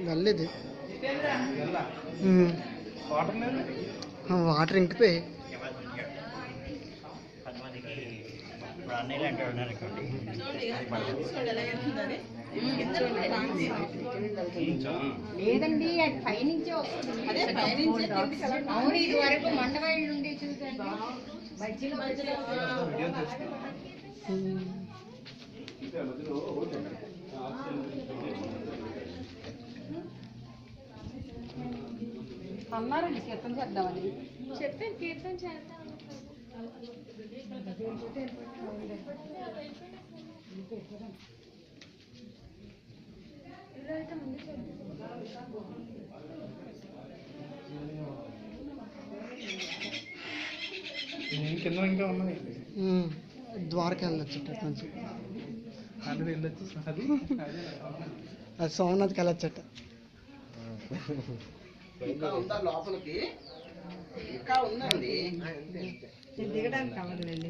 వెళ్ళలేదు వాటర్ ఇంకిపోయి లేదండి అది పైనుంచే వస్తుంది. అవును, ఇది వరకు మండవాళ్ళు నుండి చూసండి మధ్యలో అన్నారండి కీర్తన చేద్దామని. చెప్పాను కీర్తన చేద్దాం. ఇంకా ఉన్నాయి. ద్వారకా వెళ్ళొచ్చు మంచి అది సోమనాథ్కి వెళ్ళొచ్చట. లోపలికి ఇంకా ఉందండి దిగడానికి అవ్వదులేండి.